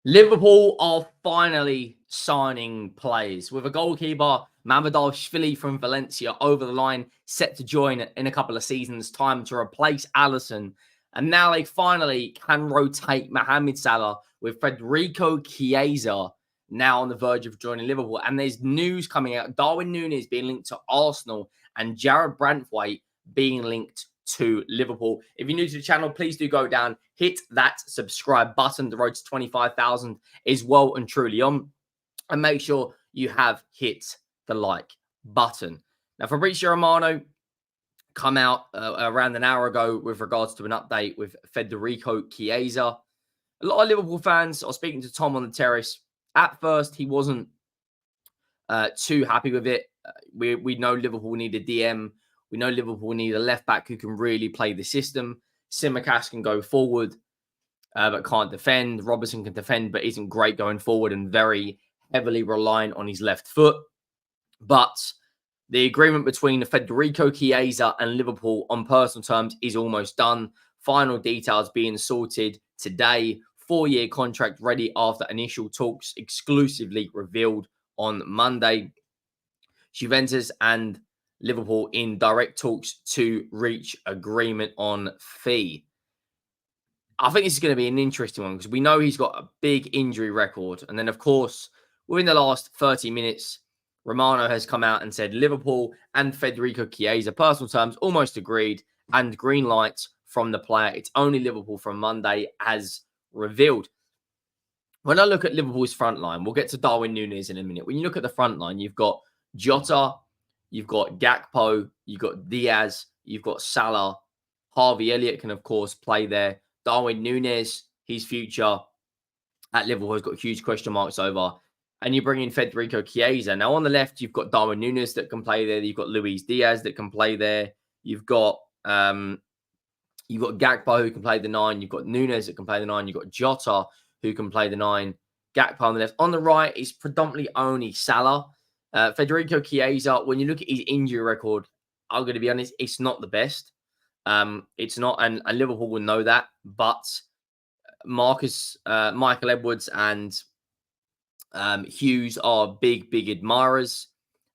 Liverpool are finally signing players with a goalkeeper, Shvili from Valencia, over the line, set to join in a couple of seasons' time to replace Alisson. And now they finally can rotate Mohamed Salah with Federico Chiesa now on the verge of joining Liverpool. And there's news coming out. Darwin Nunez being linked to Arsenal and Jarrad Branthwaite being linked to Liverpool. If you're new to the channel, please do go down, hit that subscribe button. The road to 25,000 is well and truly on. And make sure you have hit the like button. Now, Fabrizio Romano come out around an hour ago with regards to an update with Federico Chiesa. A lot of Liverpool fans are speaking to Tom on the terrace. At first, he wasn't too happy with it. We know Liverpool need a DM. We know Liverpool need a left back who can really play the system. Tsimikas can go forward, but can't defend. Robertson can defend, but isn't great going forward and very heavily reliant on his left foot. But the agreement between Federico Chiesa and Liverpool on personal terms is almost done. Final details being sorted today. 4-year contract ready after initial talks exclusively revealed on Monday. Juventus and Liverpool in direct talks to reach agreement on fee. I think this is going to be an interesting one because we know he's got a big injury record. And then, of course, within the last 30 minutes, Romano has come out and said Liverpool and Federico Chiesa, personal terms, almost agreed and green lights from the player. It's only Liverpool from Monday as revealed. When I look at Liverpool's front line, we'll get to Darwin Nunez in a minute. When you look at the front line, you've got Jota, you've got Gakpo, you've got Diaz, you've got Salah. Harvey Elliott can, of course, play there. Darwin Nunez, his future at Liverpool has got huge question marks over. And you bring in Federico Chiesa. Now, on the left, you've got Darwin Nunez that can play there. You've got Luis Diaz that can play there. You've got Gakpo who can play the 9. You've got Nunez that can play the 9. You've got Jota who can play the 9. Gakpo on the left. On the right is predominantly only Salah. Federico Chiesa, when you look at his injury record, I'm going to be honest, it's not the best. It's not, and Liverpool will know that. But Michael Edwards and Hughes are big admirers.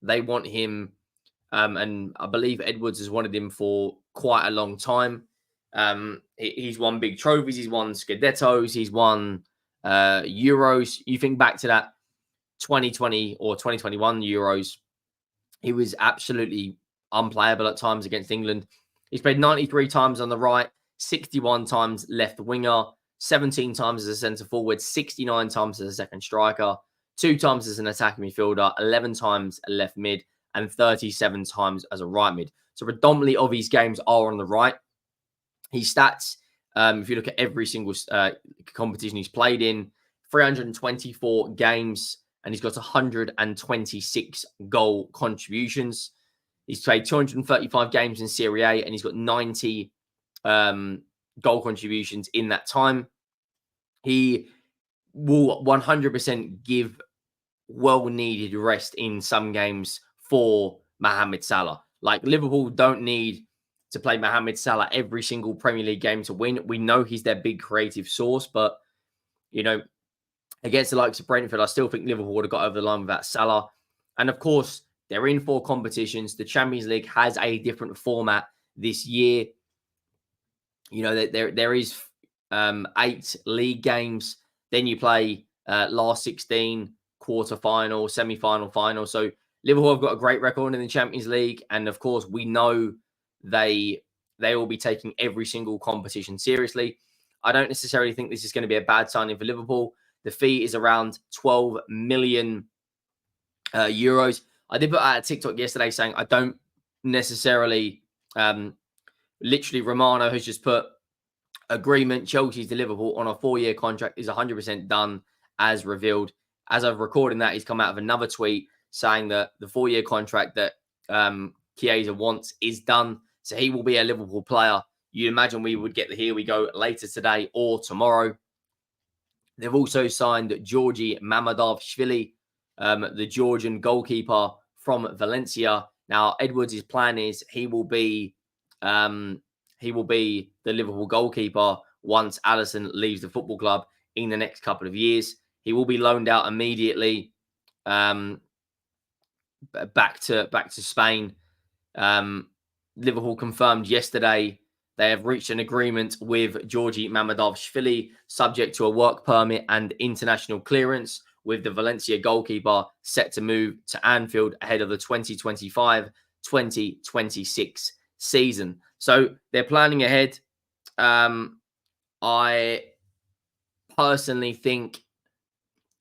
They want him, and I believe Edwards has wanted him for quite a long time. He's won big trophies. He's won Scudettos. He's won Euros. You think back to that 2020 or 2021 Euros, he was absolutely unplayable at times against England. He's played 93 times on the right, 61 times left winger, 17 times as a centre forward, 69 times as a second striker, 2 times as an attacking midfielder, 11 times a left mid, and 37 times as a right mid. So predominantly of his games are on the right. His stats, if you look at every single competition he's played in, 324 games, and he's got 126 goal contributions. He's played 235 games in Serie A, and he's got 90 goal contributions in that time. He will 100% give well-needed rest in some games for Mohamed Salah. Like, Liverpool don't need to play Mohamed Salah every single Premier League game to win. We know he's their big creative source, but, you know, against the likes of Brentford, I still think Liverpool would have got over the line without Salah. And, of course, they're in 4 competitions. The Champions League has a different format this year. You know, there is 8 league games. Then you play last 16, quarter-final, semi-final, final. So Liverpool have got a great record in the Champions League. And, of course, we know they will be taking every single competition seriously. I don't necessarily think this is going to be a bad signing for Liverpool. The fee is around 12 million euros. I did put out a TikTok yesterday saying I don't necessarily, literally Romano has just put agreement Chelsea's to Liverpool on a 4-year contract is 100% done as revealed. As of recording that, he's come out of another tweet saying that the 4-year contract that Chiesa wants is done. So he will be a Liverpool player. You'd imagine we would get the here we go later today or tomorrow. They've also signed Georgi Mamadashvili, the Georgian goalkeeper from Valencia. Now, Edwards' plan is he will be the Liverpool goalkeeper once Alisson leaves the football club. in the next couple of years. He will be loaned out immediately back to Spain. Liverpool confirmed yesterday they have reached an agreement with Georgi Mamadashvili, subject to a work permit and international clearance, with the Valencia goalkeeper set to move to Anfield ahead of the 2025-2026 season. So they're planning ahead. I personally think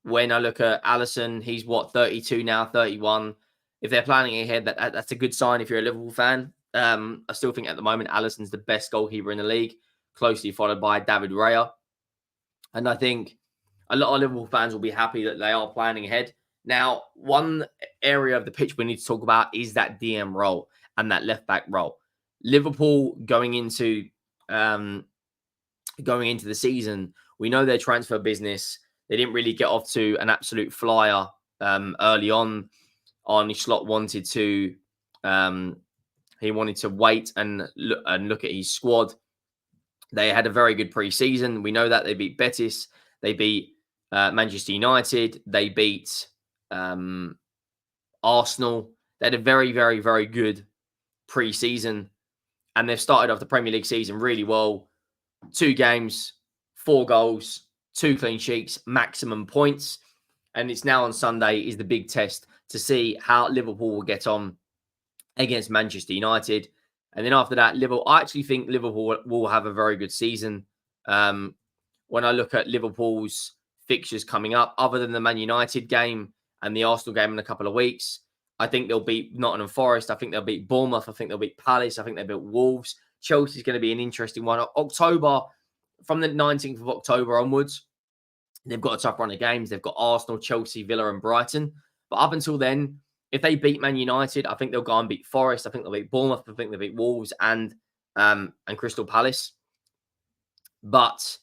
when I look at Alisson, he's 32 now, 31. If they're planning ahead, that's a good sign if you're a Liverpool fan. I still think at the moment Alisson's the best goalkeeper in the league, closely followed by David Raya. And I think a lot of Liverpool fans will be happy that they are planning ahead. Now, one area of the pitch we need to talk about is that DM role and that left back role. Liverpool going into the season, we know their transfer business. They didn't really get off to an absolute flyer early on. Arne Slot wanted to wait and look at his squad. They had a very good pre-season. We know that they beat Betis, they beat Manchester United, they beat Arsenal. They had a very, very, very good pre-season, and they've started off the Premier League season really well. 2 games, 4 goals, 2 clean sheets, maximum points. And it's now on Sunday is the big test to see how Liverpool will get on against Manchester United. And then after that, I actually think Liverpool will have a very good season. When I look at Liverpool's fixtures coming up, other than the Man United game and the Arsenal game in a couple of weeks, I think they'll beat Nottingham Forest. I think they'll beat Bournemouth. I think they'll beat Palace. I think they'll beat Wolves. Chelsea's going to be an interesting one. October, from the 19th of October onwards, they've got a tough run of games. They've got Arsenal, Chelsea, Villa, and Brighton. But up until then, if they beat Man United, I think they'll go and beat Forest. I think they'll beat Bournemouth. I think they'll beat Wolves and Crystal Palace. But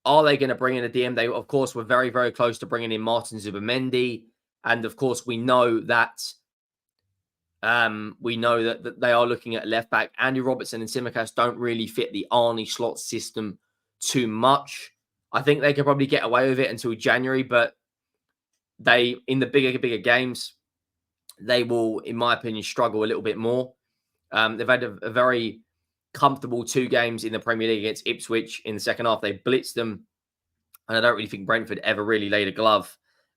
are they going to bring in a DM? They, of course, were very, very close to bringing in Martin Zubimendi. And, of course, we know that they are looking at left back. Andy Robertson and Tsimikas don't really fit the Arne Slot system too much. I think they could probably get away with it until January, but in the bigger games, they will, in my opinion, struggle a little bit more. They've had a very comfortable 2 games in the Premier League against Ipswich in the second half. They blitzed them, and I don't really think Brentford ever really laid a glove.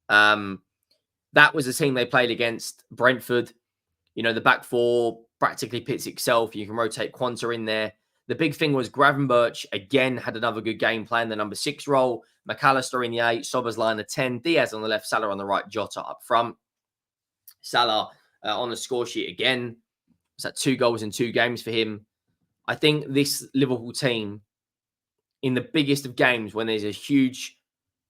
That was the team they played against, Brentford. You know, the back 4 practically pits itself. You can rotate Quanta in there. The big thing was Gravenberch, again, had another good game playing the number 6 role. McAllister in the 8, Soberslai the 10, Diaz on the left, Salah on the right, Jota up front. Salah on the score sheet again. Was that 2 goals in 2 games for him? I think this Liverpool team, in the biggest of games, when there's a huge,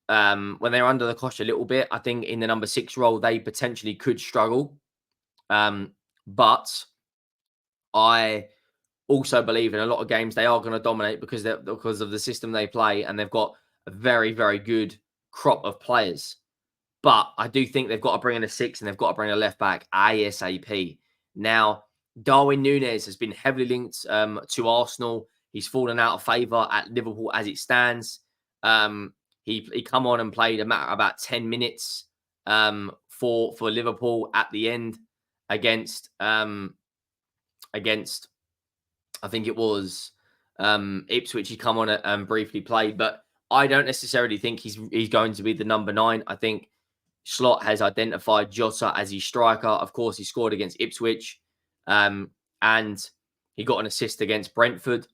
when they're under the cosh a little bit, I think in the number 6 role, they potentially could struggle. But I also believe in a lot of games they are going to dominate because of the system they play, and they've got a very, very good crop of players. But I do think they've got to bring in a 6 and they've got to bring a left back ASAP. Now, Darwin Nunez has been heavily linked to Arsenal. He's fallen out of favour at Liverpool as it stands. He come on and played about 10 minutes for Liverpool at the end against I think it was Ipswich. He come on and briefly played, but I don't necessarily think he's going to be the number 9. I think Slot has identified Jota as his striker. Of course, he scored against Ipswich, and he got an assist against Brentford.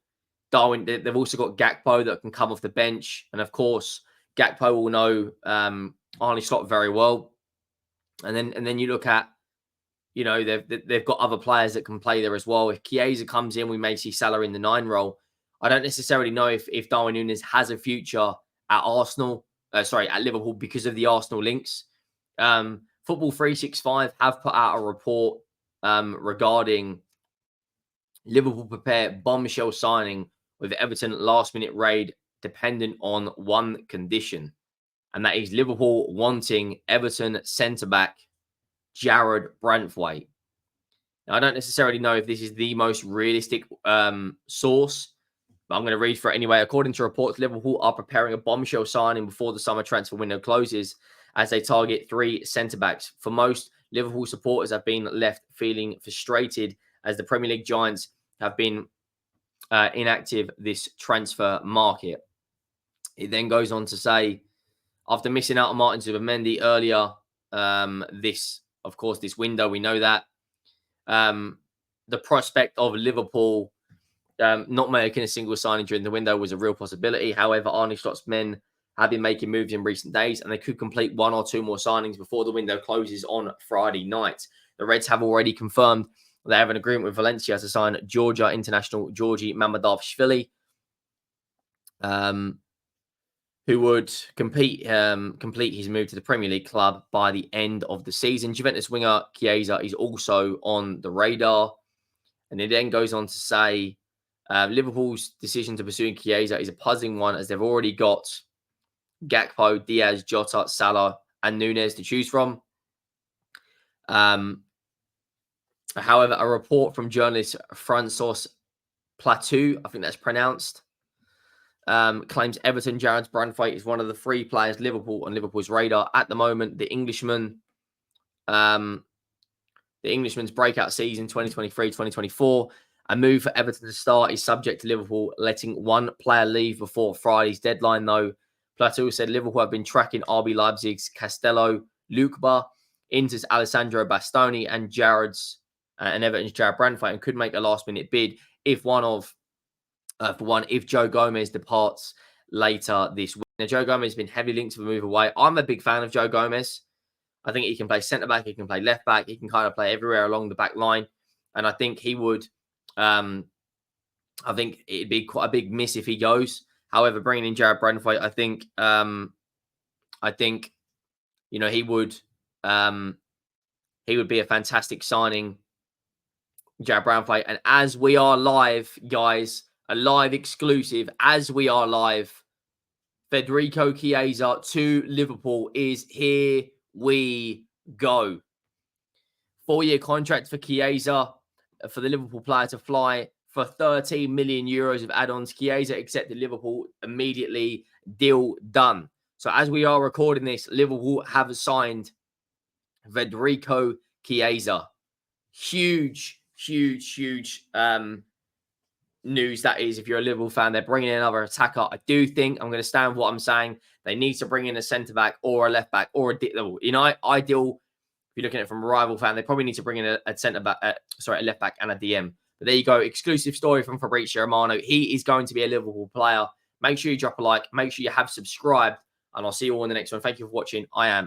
Darwin, they've also got Gakpo that can come off the bench, and of course, Gakpo will know Arne Slot very well. And then you look at, you know, they've got other players that can play there as well. If Chiesa comes in, we may see Salah in the 9 role. I don't necessarily know if Darwin Nunez has a future at at Liverpool because of the Arsenal links. Football 365 have put out a report regarding Liverpool prepare bombshell signing with Everton last-minute raid dependent on one condition, and that is Liverpool wanting Everton centre-back Jarrad Branthwaite. Now, I don't necessarily know if this is the most realistic source, but I'm going to read for it anyway. According to reports, Liverpool are preparing a bombshell signing before the summer transfer window closes as they target 3 centre-backs. For most, Liverpool supporters have been left feeling frustrated as the Premier League giants have been inactive this transfer market. It then goes on to say, after missing out on Martin Zubimendi earlier this window, we know that the prospect of Liverpool not making a single signing during the window was a real possibility. However, Arne Slot's men have been making moves in recent days, and they could complete 1 or 2 more signings before the window closes on Friday night. The Reds have already confirmed they have an agreement with Valencia to sign Georgia international Georgi Mamadashvili, who would complete his move to the Premier League club by the end of the season. Juventus winger Chiesa is also on the radar. And it then goes on to say Liverpool's decision to pursue Chiesa is a puzzling one, as they've already got Gakpo, Diaz, Jota, Salah, and Nunez to choose from. However, a report from journalist Francois Platou, I think that's pronounced, claims Everton Jarrad Branthwaite is one of the 3 players Liverpool's radar at the moment. The Englishman's breakout season 2023-2024. A move for Everton to start is subject to Liverpool letting 1 player leave before Friday's deadline, though. Plateau said Liverpool have been tracking RB Leipzig's Castello Lukeba, Inter's Alessandro Bastoni, and Everton's Jarrad Branthwaite, and could make a last-minute bid if if Joe Gomez departs later this week. Now, Joe Gomez has been heavily linked to the move away. I'm a big fan of Joe Gomez. I think he can play centre-back, he can play left-back, he can kind of play everywhere along the back line. And I think he would, I think it'd be quite a big miss if he goes. However, bringing in Jarrad Branthwaite, I think, he would be a fantastic signing, Jarrad Branthwaite. And as we are live, guys, a live exclusive, as we are live, Federico Chiesa to Liverpool is here. We go. 4-year contract for Chiesa, for the Liverpool player to fly for 13 million euros of add-ons. Chiesa accepted Liverpool immediately. Deal done. So as we are recording this, Liverpool have signed Federico Chiesa. Huge news that is. If you're a Liverpool fan, they're bringing in another attacker. I do think, I'm going to stand for what I'm saying, they need to bring in a centre-back or a left-back or ideal, if you're looking at it from a rival fan, they probably need to bring in a centre-back, a left-back and a DM. But there you go. Exclusive story from Fabrizio Romano. He is going to be a Liverpool player. Make sure you drop a like. Make sure you have subscribed. And I'll see you all in the next one. Thank you for watching. I am